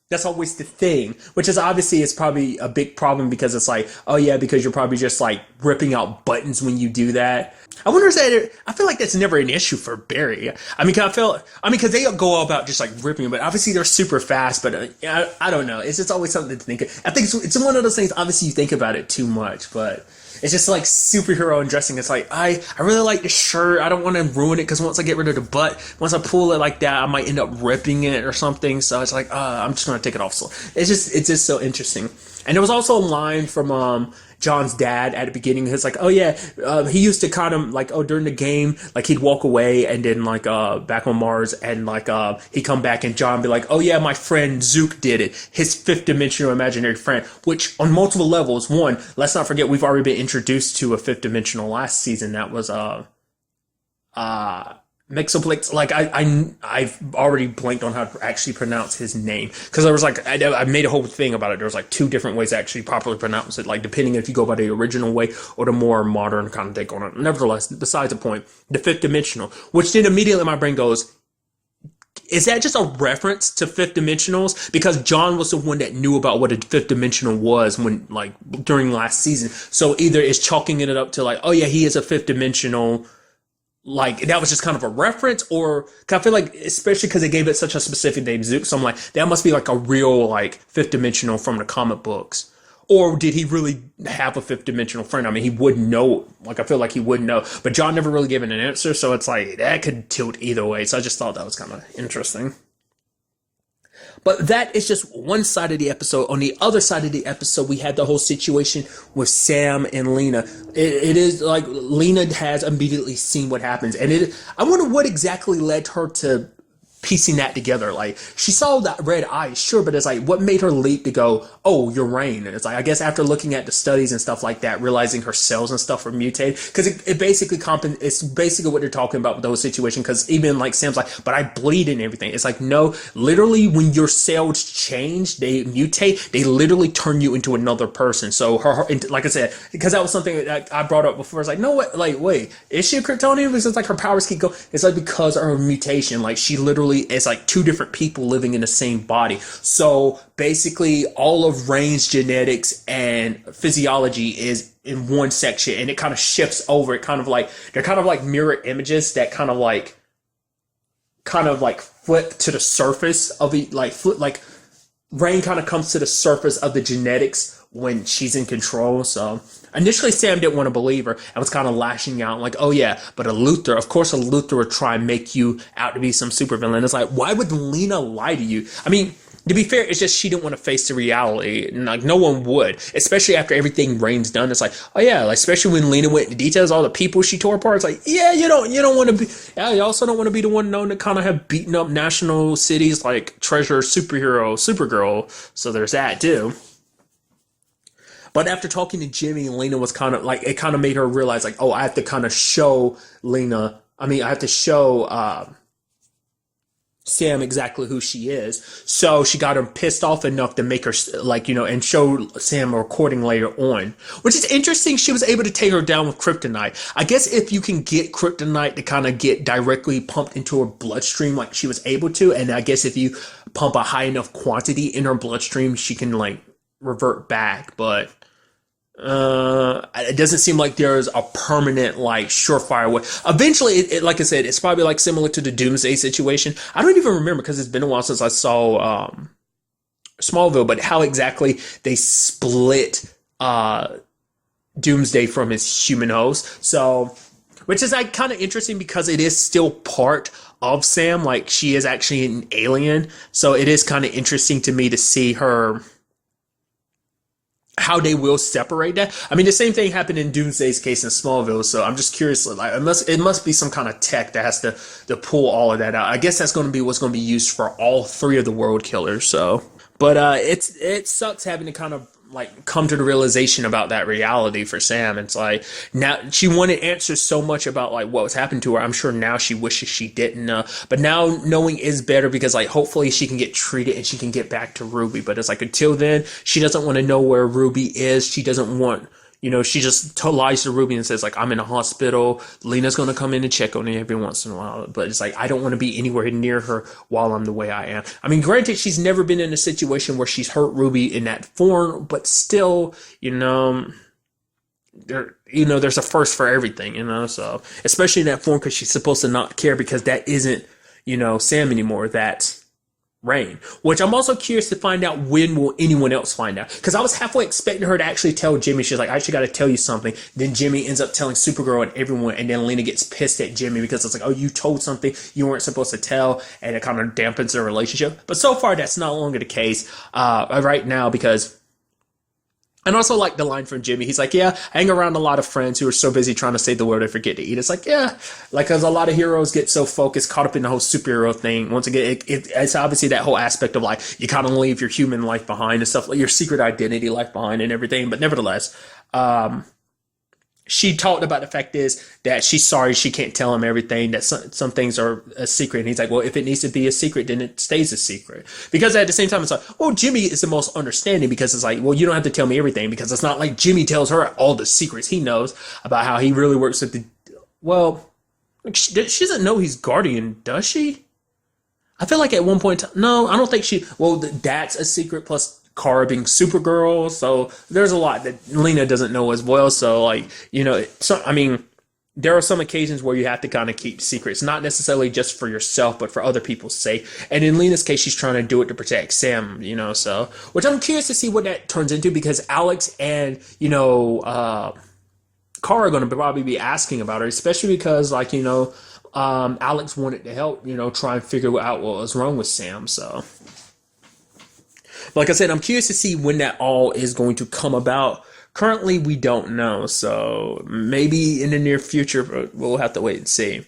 that's always the thing, which is obviously it's probably a big problem because it's like, oh yeah, because you're probably just like ripping out buttons when you do that. I wonder I feel like that's never an issue for Barry. I mean, because they go all about just like ripping, but obviously they're super fast, but I don't know. It's just always something to think of. I think it's one of those things, obviously you think about it too much, but it's just like superhero undressing. It's like, I really like the shirt. I don't want to ruin it because once I get rid of the butt, once I pull it like that, I might end up ripping it or something. So it's like, I'm just going to take it off. So it's just so interesting. And there was also a line from John's dad at the beginning. It's like, oh yeah, he used to kind of like, during the game, like he'd walk away and then like back on Mars and like he'd come back and John be like, oh yeah, my friend Zook did it, his fifth dimensional imaginary friend, which on multiple levels. One, let's not forget we've already been introduced to a fifth dimensional last season. That was Mixoplex, like I've already blanked on how to actually pronounce his name because there was like I made a whole thing about it. There was like two different ways to actually properly pronounce it, like depending if you go by the original way or the more modern kind of take on it. Nevertheless, besides the point, the fifth dimensional, which then immediately my brain goes, is that just a reference to fifth dimensionals? Because John was the one that knew about what a fifth dimensional was when like during last season. So either it's chalking it up to like, oh yeah, he is a fifth dimensional. Like, that was just kind of a reference, or I feel like, especially because they gave it such a specific name, Zook, so I'm like, that must be like a real, like, fifth dimensional from the comic books. Or did he really have a fifth dimensional friend? I mean, he would know, like, I feel like he would know, but John never really gave an answer, so it's like, that could tilt either way, so I just thought that was kind of interesting. But that is just one side of the episode. On the other side of the episode, we had the whole situation with Sam and Lena. It is like Lena has immediately seen what happens. And I wonder what exactly led her to piecing that together. Like, she saw that red eye, sure, but it's like, what made her leap to go, oh, you're Rain? And it's like, I guess after looking at the studies and stuff like that, realizing her cells and stuff were mutated, because it basically it's basically what they're talking about with the whole situation, because even like Sam's like, but I bleed and everything. It's like, no, literally when your cells change, they mutate, they literally turn you into another person. So her like I said, because that was something that I brought up before, it's like, no, what, like, wait, is she a Kryptonian? Because it's like her powers keep going. It's like because of her mutation, like she literally, it's like two different people living in the same body. So basically all of Rain's genetics and physiology is in one section, and it kind of shifts over. It kind of like, they're kind of like mirror images that kind of like flip to the surface of it, like Rain kind of comes to the surface of the genetics when she's in control. So initially Sam didn't want to believe her and was kind of lashing out like, oh yeah, but of course a Luthor would try and make you out to be some supervillain. It's like, why would Lena lie to you? I mean, to be fair, it's just she didn't want to face the reality. And like, no one would, especially after everything Rain's done. It's like, oh yeah, like especially when Lena went into details, all the people she tore apart. It's like, yeah, you don't want to be. Yeah, you also don't want to be the one known to kind of have beaten up national cities like Treasure, Supergirl. So there's that too. But after talking to Jimmy, Lena was kind of like, it kind of made her realize like, oh, I have to kind of show Sam exactly who she is. So she got him pissed off enough to make her like, and show Sam a recording later on, which is interesting. She was able to take her down with kryptonite. I guess if you can get kryptonite to kind of get directly pumped into her bloodstream like she was able to, and I guess if you pump a high enough quantity in her bloodstream, she can like revert back. But it doesn't seem like there's a permanent, like, surefire way. Eventually, like I said, it's probably like similar to the Doomsday situation. I don't even remember because it's been a while since I saw Smallville, but how exactly they split Doomsday from his human host. So, which is like kind of interesting because it is still part of Sam. Like, she is actually an alien. So it is kind of interesting to me to see her, how they will separate that. I mean, the same thing happened in Doomsday's case in Smallville, so I'm just curious. Like, it must be some kind of tech that has to pull all of that out. I guess that's going to be what's going to be used for all three of the World Killers. So, but it sucks having to kind of like come to the realization about that reality for Sam. It's like, now she wanted answers so much about like what was happening to her. I'm sure now she wishes she didn't, but now knowing is better because like hopefully she can get treated and she can get back to Ruby. But it's like, until then, she doesn't want to know where Ruby is. She doesn't want, she just lies to Ruby and says like, I'm in a hospital. Lena's going to come in and check on me every once in a while. But it's like, I don't want to be anywhere near her while I'm the way I am. I mean, granted, she's never been in a situation where she's hurt Ruby in that form, but still, there's a first for everything, so especially in that form, because she's supposed to not care because that isn't, Sam anymore. That's Rain, which I'm also curious to find out, when will anyone else find out? Because I was halfway expecting her to actually tell Jimmy. She's like, I actually got to tell you something. Then Jimmy ends up telling Supergirl and everyone, and then Lena gets pissed at Jimmy because it's like, oh, you told something you weren't supposed to tell, and it kind of dampens their relationship. But so far, that's not longer the case right now, because... And also like the line from Jimmy, he's like, yeah, I hang around a lot of friends who are so busy trying to save the world they forget to eat. It's like, yeah, like, because a lot of heroes get so focused, caught up in the whole superhero thing. Once again, it's obviously that whole aspect of like, you kind of leave your human life behind and stuff, like your secret identity life behind and everything. But nevertheless, she talked about the fact is that she's sorry she can't tell him everything, that some things are a secret. And he's like, well, if it needs to be a secret, then it stays a secret. Because at the same time, it's like, well, Jimmy is the most understanding, because it's like, well, you don't have to tell me everything, because it's not like Jimmy tells her all the secrets he knows about how he really works with well, she doesn't know he's Guardian, does she? I feel like at one point, no, I don't think that's a secret, plus Kara being Supergirl, so there's a lot that Lena doesn't know as well. So like, I mean, there are some occasions where you have to kind of keep secrets, not necessarily just for yourself, but for other people's sake. And in Lena's case, she's trying to do it to protect Sam, so, which I'm curious to see what that turns into, because Alex and, Kara are going to probably be asking about her, especially because like, Alex wanted to help, try and figure out what was wrong with Sam, so. Like I said, I'm curious to see when that all is going to come about. Currently, we don't know, so maybe in the near future, we'll have to wait and see.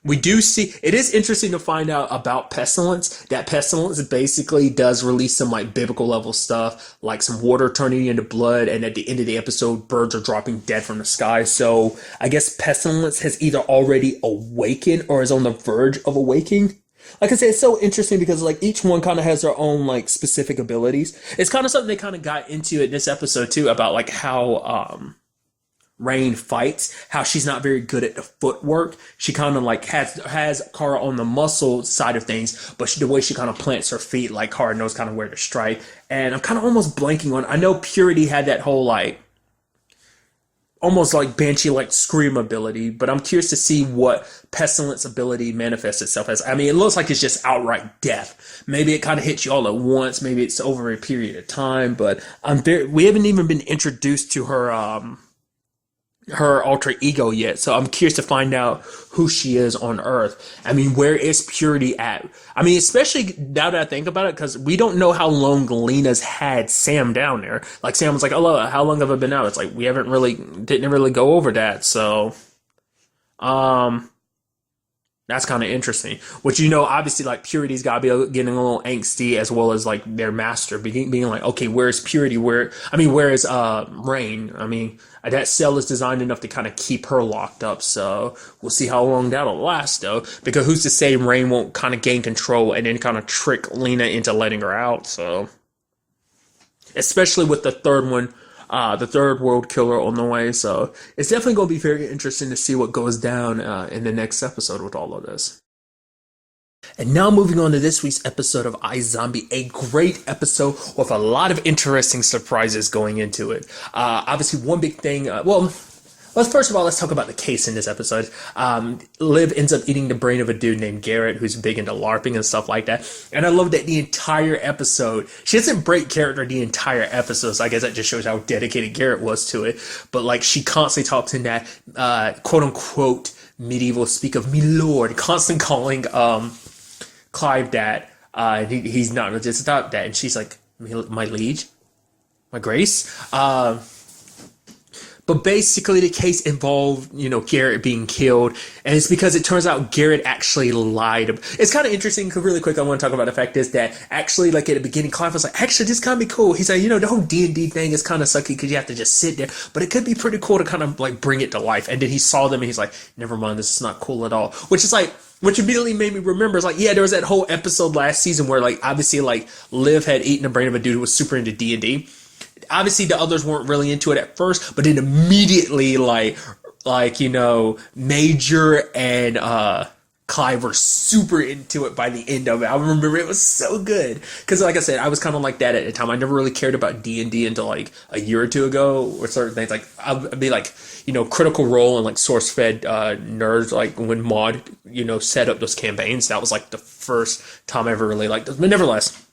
We do see, it is interesting to find out about Pestilence. That Pestilence basically does release some like biblical level stuff, like some water turning into blood, and at the end of the episode, birds are dropping dead from the sky. So I guess Pestilence has either already awakened or is on the verge of awakening. Like I said, it's so interesting because like each one kind of has their own like specific abilities. It's kind of something they kind of got into in this episode too, about like how Rain fights, how she's not very good at the footwork. She kind of like has Kara on the muscle side of things, but the way she kind of plants her feet, like Kara knows kind of where to strike. And I'm kind of almost blanking on, I know Purity had that whole like almost like Banshee like scream ability, but I'm curious to see what Pestilence ability manifests itself as. I mean, it looks like it's just outright death. Maybe it kind of hits you all at once, maybe it's over a period of time, but we haven't even been introduced to her alter ego yet, so I'm curious to find out who she is on Earth. I mean, where is Purity at? I mean, especially now that I think about it, because we don't know how long Lena's had Sam down there. Like, Sam was like, oh, how long have I been out? It's like, we didn't really go over that, so, now That's kind of interesting. Which, obviously, like, Purity's got to be getting a little angsty, as well as, like, their master being like, okay, where's Purity? Where is Rain? I mean, that cell is designed enough to kind of keep her locked up. So we'll see how long that'll last, though. Because who's to say Rain won't kind of gain control and then kind of trick Lena into letting her out? So, especially with the third one. The third world killer on the way, so it's definitely going to be very interesting to see what goes down in the next episode with all of this. And now moving on to this week's episode of iZombie, a great episode with a lot of interesting surprises going into it. Obviously, one big thing, first of all, let's talk about the case in this episode. Liv ends up eating the brain of a dude named Garrett, who's big into LARPing and stuff like that. And I love that the entire episode, she doesn't break character the entire episode, so I guess that just shows how dedicated Garrett was to it. But, like, she constantly talks in that, quote-unquote, medieval speak of me lord, constantly calling Clive that. And he's not just about that. And she's like, my liege? My grace? But basically, the case involved, Garrett being killed. And it's because it turns out Garrett actually lied. It's kind of interesting, because really quick, I want to talk about the fact is that actually, like, at the beginning, Clive was like, actually, this kind of be cool. He's like, the whole D&D thing is kind of sucky because you have to just sit there. But it could be pretty cool to kind of, like, bring it to life. And then he saw them and he's like, never mind, this is not cool at all. Which immediately made me remember, it's like, yeah, there was that whole episode last season where, like, obviously, like, Liv had eaten the brain of a dude who was super into D&D. Obviously, the others weren't really into it at first, but then immediately, Major and Clive were super into it by the end of it. I remember it was so good. Because, like I said, I was kind of like that at the time. I never really cared about D&D until, like, a year or two ago, or certain things. Like, I'd be like, Critical Role and, like, source-fed nerds, like, when Maud, set up those campaigns. That was, like, the first time I ever really liked those. But nevertheless,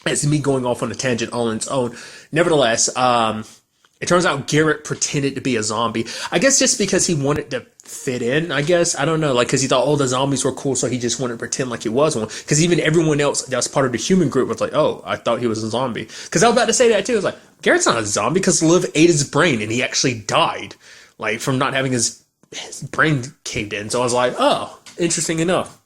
it's me going off on a tangent on its own. Nevertheless, it turns out Garrett pretended to be a zombie. I guess just because he wanted to fit in, I guess. I don't know. Like, because he thought, the zombies were cool, so he just wanted to pretend like he was one. Because even everyone else that was part of the human group was like, oh, I thought he was a zombie. Because I was about to say that, too. I was like, Garrett's not a zombie because Liv ate his brain, and he actually died, like, from not having his brain caved in. So I was like, oh, interesting enough.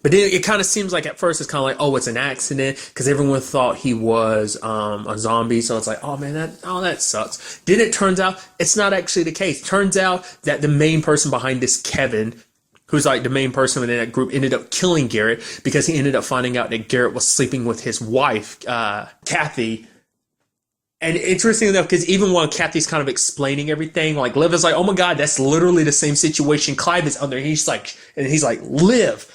But then it kind of seems like at first it's kind of like, oh, it's an accident because everyone thought he was a zombie. So it's like, oh, man, that sucks. Then it turns out it's not actually the case. Turns out that the main person behind this, Kevin, who's like the main person within that group, ended up killing Garrett because he ended up finding out that Garrett was sleeping with his wife, Kathy. And interesting enough, because even while Kathy's kind of explaining everything, like, Liv is like, oh my God, that's literally the same situation Clive is under. He's like, Liv.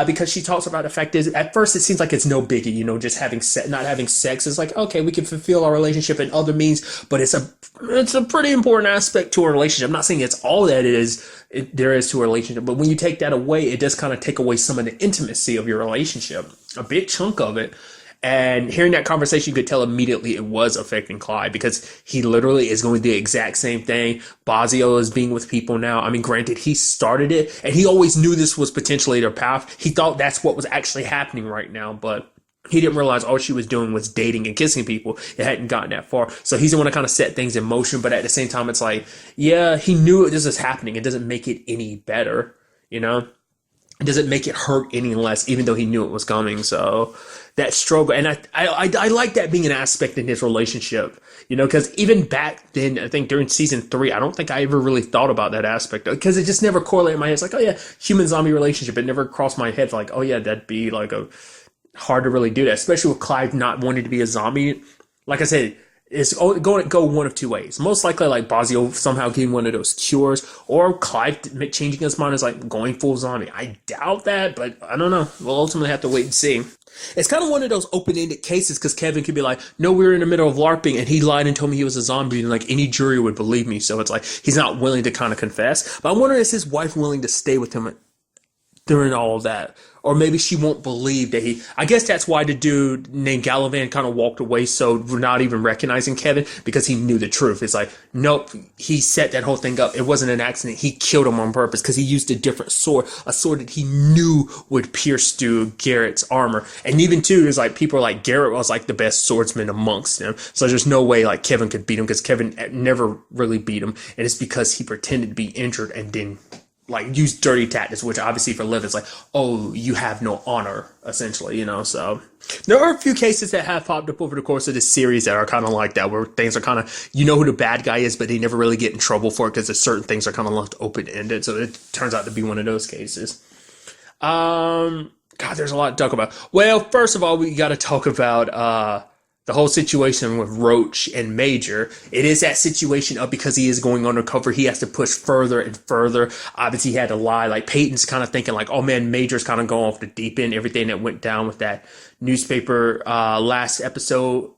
Because she talks about the fact is, at first it seems like it's no biggie, just not having sex is like, okay, we can fulfill our relationship in other means, but it's a pretty important aspect to a relationship. I'm not saying it's all that there is to a relationship, but when you take that away, it does kind of take away some of the intimacy of your relationship, a big chunk of it. And hearing that conversation, you could tell immediately it was affecting Clyde because he literally is going to do the exact same thing. Basio is being with people now. I mean, granted, he started it and he always knew this was potentially their path. He thought that's what was actually happening right now, but he didn't realize all she was doing was dating and kissing people. It hadn't gotten that far. So he's the one to kind of set things in motion. But at the same time, it's like, yeah, he knew this was happening. It doesn't make it any better, It doesn't make it hurt any less, even though he knew it was coming. So that struggle, and I like that being an aspect in his relationship, because even back then, I think during season 3, I don't think I ever really thought about that aspect because it just never correlated in my head. It's like, oh yeah, human zombie relationship. It never crossed my head like, oh yeah, that'd be like hard to really do that, especially with Clive not wanting to be a zombie. Like I said, it's going to go one of two ways. Most likely, like, Basio somehow getting one of those cures, or Clive changing his mind is like going full zombie. I doubt that, but I don't know. We'll ultimately have to wait and see. It's kind of one of those open-ended cases because Kevin could be like, no, we were in the middle of LARPing and he lied and told me he was a zombie, and like any jury would believe me. So it's like he's not willing to kind of confess. But I'm wondering, is his wife willing to stay with him during all of that. Or maybe she won't believe that I guess that's why the dude named Gallivan kind of walked away, so we're not even recognizing Kevin, because he knew the truth. It's like, nope, he set that whole thing up. It wasn't an accident. He killed him on purpose because he used a different sword, a sword that he knew would pierce through Garrett's armor. And even too, there's like people are like, Garrett was like the best swordsman amongst them. So there's no way like Kevin could beat him, because Kevin never really beat him. And it's because he pretended to be injured and then like use dirty tactics, which obviously for Liv is like, oh, you have no honor, essentially, so there are a few cases that have popped up over the course of this series that are kind of like that, where things are kind of, who the bad guy is, but they never really get in trouble for it because certain things are kind of left open-ended. So it turns out to be one of those cases. God, there's a lot to talk about. Well, first of all, we got to talk about the whole situation with Roach and Major. It is that situation of, because he is going undercover, he has to push further and further. Obviously, he had to lie. Like, Peyton's kind of thinking like, oh man, Major's kind of going off the deep end. Everything that went down with that newspaper last episode.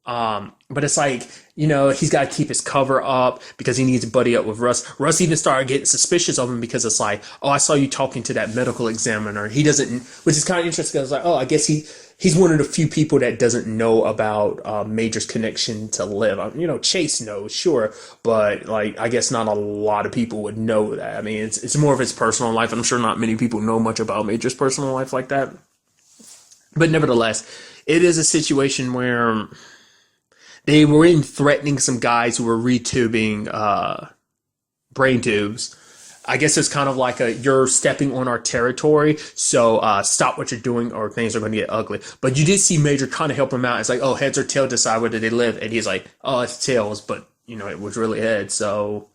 But it's like, he's got to keep his cover up because he needs to buddy up with Russ. Russ even started getting suspicious of him because it's like, oh, I saw you talking to that medical examiner. He doesn't, which is kind of interesting. Because like, oh, I guess he's one of the few people that doesn't know about Major's connection to Liv. Chase knows, sure, but like, I guess not a lot of people would know that. I mean, it's more of his personal life, and I'm sure not many people know much about Major's personal life like that. But nevertheless, it is a situation where they were in threatening some guys who were retubing brain tubes. I guess it's kind of like you're stepping on our territory, so stop what you're doing or things are going to get ugly. But you did see Major kind of help him out. It's like, oh, heads or tails, decide whether they live. And he's like, oh, it's tails, but, it was really heads. So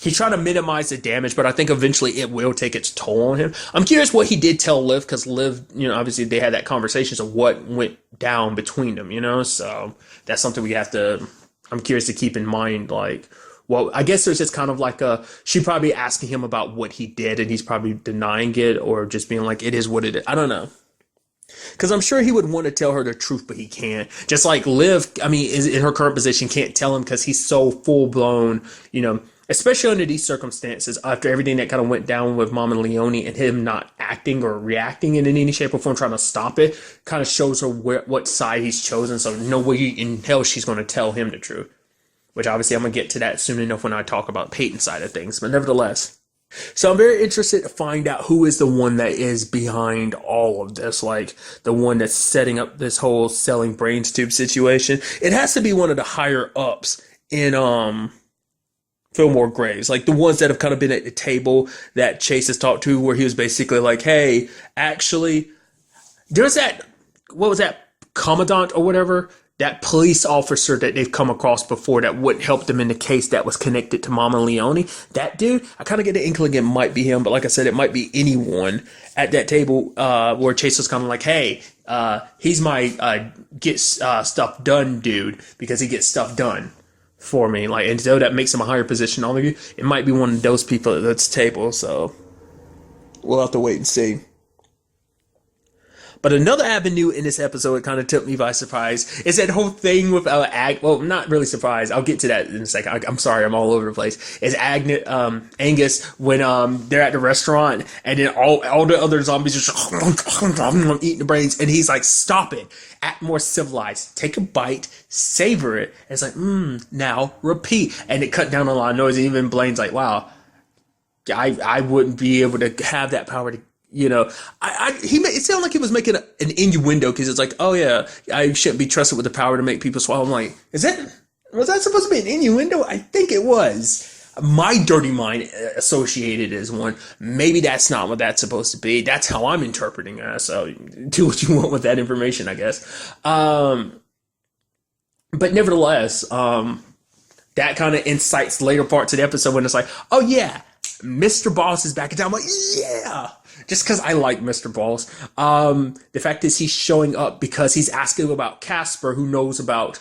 he's trying to minimize the damage, but I think eventually it will take its toll on him. I'm curious what he did tell Liv, because Liv, obviously they had that conversation, so what went down between them, so that's something I'm curious to keep in mind, like, well, I guess there's just kind of like she probably asking him about what he did, and he's probably denying it or just being like, it is what it is. I don't know. Because I'm sure he would want to tell her the truth, but he can't. Just like Liv, is in her current position, can't tell him because he's so full-blown, especially under these circumstances, after everything that kind of went down with Mom and Leone and him not acting or reacting in any shape or form, trying to stop it, kind of shows her what side he's chosen. So no way in hell she's going to tell him the truth. Which obviously I'm going to get to that soon enough when I talk about Peyton's side of things. But nevertheless. So I'm very interested to find out who is the one that is behind all of this. Like, the one that's setting up this whole selling brains tube situation. It has to be one of the higher ups in Fillmore Graves. Like, the ones that have kind of been at the table that Chase has talked to, where he was basically like, hey, actually, there's that, what was that, commandant or whatever? That police officer that they've come across before that wouldn't help them in the case that was connected to Mama Leone. That dude, I kind of get the inkling it might be him, but like I said, it might be anyone at that table where Chase was kind of like, hey, he's my get stuff done dude, because he gets stuff done for me. Like, and so that makes him a higher position. All of you, it might be one of those people at that table. So we'll have to wait and see. But another avenue in this episode, it kind of took me by surprise, is that whole thing with well, not really surprised. I'll get to that in a second. I'm sorry, I'm all over the place. Is Angus, when they're at the restaurant, and then all the other zombies are just eating the brains, and he's like, stop it. Act more civilized. Take a bite, savor it. And it's like, now repeat. And it cut down a lot of noise. And even Blaine's like, wow, I wouldn't be able to have that power to, it sounded like he was making an innuendo, because it's like, oh yeah, I shouldn't be trusted with the power to make people swallow. I'm like, was that supposed to be an innuendo? I think it was. My dirty mind associated as one. Maybe that's not what that's supposed to be. That's how I'm interpreting it. So do what you want with that information, I guess. But nevertheless, that kind of incites later parts of the episode when it's like, oh yeah, Mr. Boss is back in town. I'm like, yeah. Just because I like Mr. Boss. The fact is he's showing up because he's asking about Casper, who knows about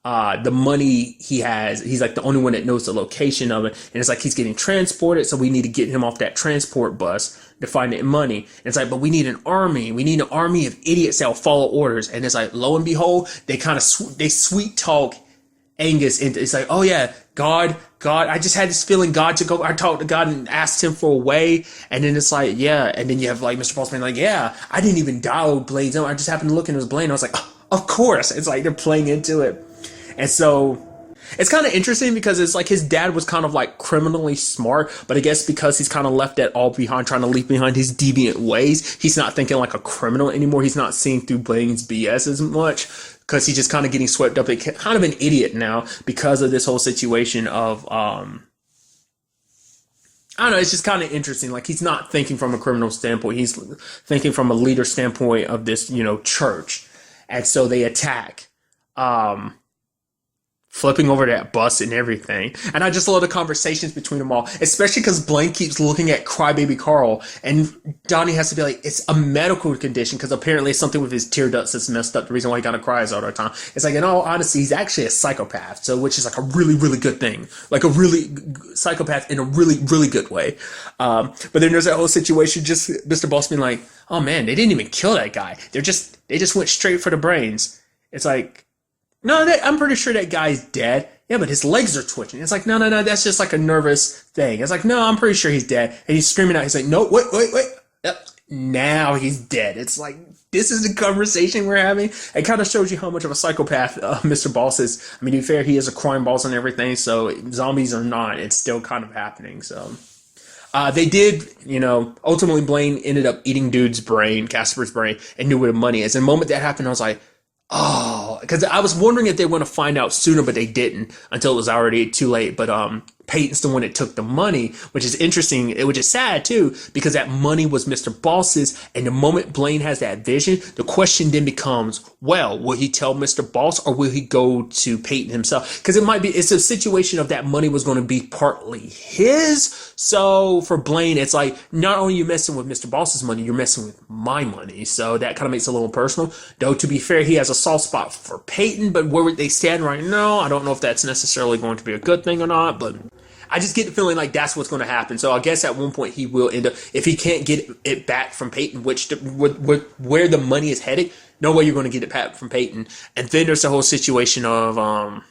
the money he has. He's like the only one that knows the location of it. And it's like he's getting transported, so we need to get him off that transport bus to find that money. And it's like, but we need an army. We need an army of idiots that will follow orders. And it's like, lo and behold, they kind of they sweet talk Angus, and it's like, oh yeah, God, I just had this feeling God to go. I talked to God and asked him for a way, and then it's like, yeah, and then you have like Mr. Boss being like, yeah, I didn't even dial Blaine's number. I just happened to look and it was Blaine. I was like, oh, of course. It's like they're playing into it, and so it's kind of interesting because it's like his dad was kind of like criminally smart, but I guess because he's kind of left that all behind, trying to leave behind his deviant ways, he's not thinking like a criminal anymore. He's not seeing through Blaine's BS as much because he's just kind of getting swept up. Kind of an idiot now because of this whole situation of, I don't know, it's just kind of interesting. Like, he's not thinking from a criminal standpoint. He's thinking from a leader standpoint of this, church. And so they attack. Flipping over that bus and everything. And I just love the conversations between them all, especially because Blaine keeps looking at Crybaby Carl, and Donnie has to be like, it's a medical condition, because apparently it's something with his tear ducts that's messed up, the reason why he kind of cries all the time. It's like, in all honesty, he's actually a psychopath, so which is like a really, really good thing. Like a really psychopath in a really, really good way. But then there's that whole situation, just Mr. Boss being like, oh man, they didn't even kill that guy. They just went straight for the brains. It's like, no, I'm pretty sure that guy's dead. Yeah, but his legs are twitching. It's like, no, that's just like a nervous thing. It's like, no, I'm pretty sure he's dead. And he's screaming out. He's like, no, wait. Yep. Now he's dead. It's like, this is the conversation we're having. It kind of shows you how much of a psychopath Mr. Boss is. I mean, to be fair, he is a crime boss and everything. So zombies or not, it's still kind of happening. So they did, ultimately Blaine ended up eating dude's brain, Casper's brain, and knew where the money is. And the moment that happened, I was like, oh, because I was wondering if they were going to find out sooner, but they didn't until it was already too late. But Peyton's the one that took the money, which is interesting, which is sad too, because that money was Mr. Boss's. And the moment Blaine has that vision, the question then becomes, well, will he tell Mr. Boss or will he go to Peyton himself? Because it's a situation of that money was going to be partly his. So for Blaine, it's like, not only are you messing with Mr. Boss's money, you're messing with my money. So that kind of makes it a little personal. Though, to be fair, he has a soft spot for Peyton, but where they stand right now, I don't know if that's necessarily going to be a good thing or not, but I just get the feeling like that's what's going to happen. So I guess at one point he will end up, if he can't get it back from Peyton, where the money is headed, no way you're going to get it back from Peyton. And then there's the whole situation of,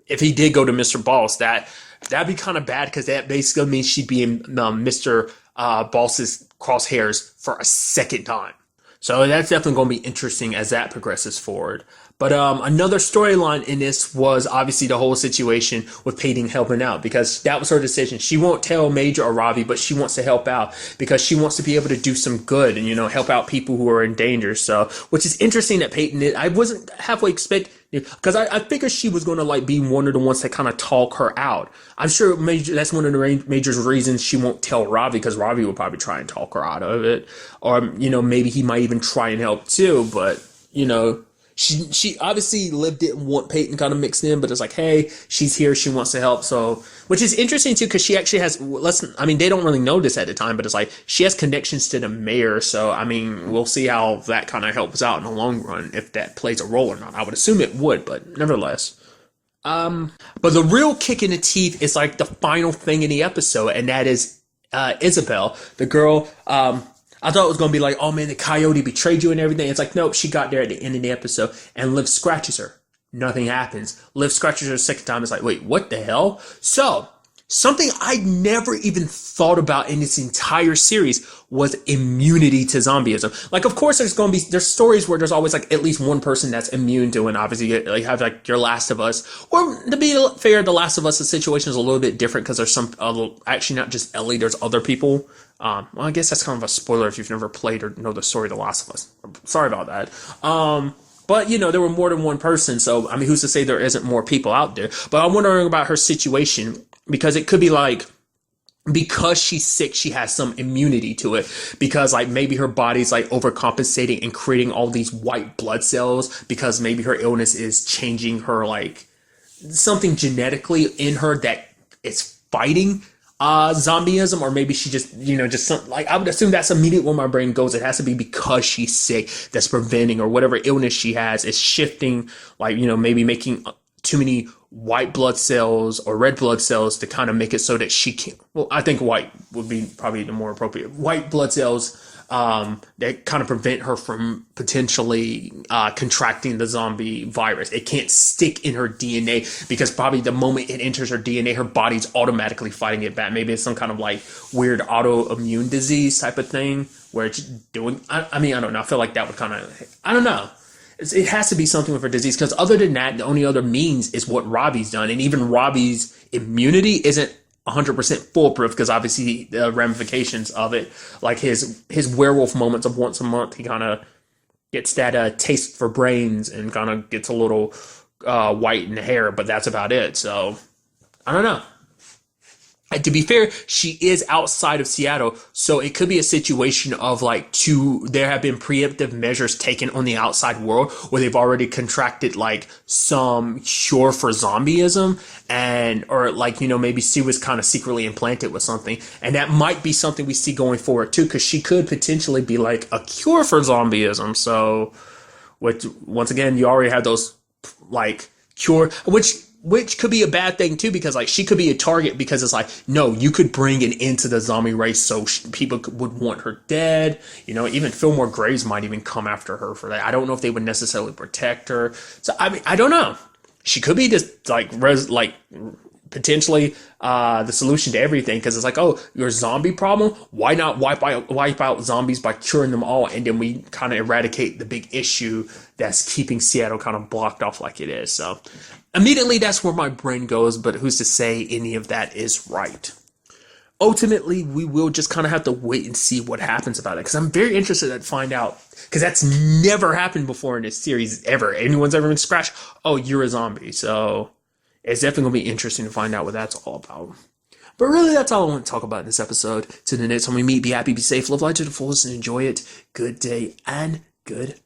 if he did go to Mr. Boss, that'd be kind of bad, because that basically means she'd be in Mr. Boss's crosshairs for a second time. So that's definitely going to be interesting as that progresses forward. But another storyline in this was obviously the whole situation with Peyton helping out, because that was her decision. She won't tell Major or Ravi, but she wants to help out because she wants to be able to do some good and, help out people who are in danger. So, which is interesting that Peyton did. I wasn't halfway expecting, because I figured she was going to be one of the ones that kind of talk her out. I'm sure that's one of the Major's reasons she won't tell Ravi, because Ravi will probably try and talk her out of it. Or, maybe he might even try and help too, but, She obviously didn't want Peyton kind of mixed in, but it's like, hey, she's here, she wants to help. So, which is interesting too, because she actually has, they don't really know this at the time, but it's like, she has connections to the mayor. So, we'll see how that kind of helps out in the long run, if that plays a role or not. I would assume it would, but nevertheless. But the real kick in the teeth is like the final thing in the episode, and that is Isabel, the girl. I thought it was going to be like, oh man, the coyote betrayed you and everything. It's like, nope, she got there at the end of the episode, and Liv scratches her. Nothing happens. Liv scratches her a second time. It's like, wait, what the hell? So, something I never even thought about in this entire series was immunity to zombieism. Like, of course, there's stories where there's always like at least one person that's immune to it, and obviously you have like your Last of Us. Or to be fair, the Last of Us, the situation is a little bit different, because there's actually not just Ellie, there's other people. Well, I guess that's kind of a spoiler if you've never played or know the story of The Last of Us. Sorry about that. But, there were more than one person, so, who's to say there isn't more people out there? But I'm wondering about her situation, because it could be like, because she's sick, she has some immunity to it, because maybe her body's overcompensating and creating all these white blood cells, because maybe her illness is changing her, something genetically in her that is fighting zombieism, or maybe she just, just some, I would assume that's immediately where my brain goes. It has to be because she's sick that's preventing, or whatever illness she has is shifting, maybe making too many white blood cells or red blood cells to kind of make it so that she can't. Well, I think white would be probably the more appropriate. White blood cells that kind of prevent her from potentially contracting the zombie virus. It can't stick in her DNA because probably the moment it enters her DNA, her body's automatically fighting it back. Maybe it's some kind of like weird autoimmune disease type of thing where it's doing. I mean, I don't know. I feel like that would kind of. I don't know. It has to be something with her disease because other than that, the only other means is what Robbie's done, and even Robbie's immunity isn't 100% foolproof because obviously the ramifications of it, like his werewolf moments of once a month, he kind of gets that taste for brains and kind of gets a little white in the hair, but that's about it. So I don't know. And to be fair, she is outside of Seattle, so it could be a situation of like there have been preemptive measures taken on the outside world where they've already contracted like some cure for zombieism or like, maybe she was kind of secretly implanted with something. And that might be something we see going forward too, because she could potentially be like a cure for zombieism. So, once again, you already have those like cure, which could be a bad thing too, because like she could be a target because it's like, no, you could bring an end to the zombie race, so people would want her dead. Even Fillmore Graves might even come after her for that. I don't know if they would necessarily protect her. So I mean, I don't know. She could be just like potentially the solution to everything, because it's like, oh, your zombie problem, why not wipe out zombies by curing them all, and then we kind of eradicate the big issue that's keeping Seattle kind of blocked off like it is. So immediately that's where my brain goes, but who's to say any of that is right? Ultimately, we will just kind of have to wait and see what happens about it, because I'm very interested to find out, because that's never happened before in this series ever. Anyone's ever been scratched, oh, you're a zombie. So it's definitely going to be interesting to find out what that's all about. But really, that's all I want to talk about in this episode. Till the next time we meet, be happy, be safe, live life to the fullest, and enjoy it. Good day and good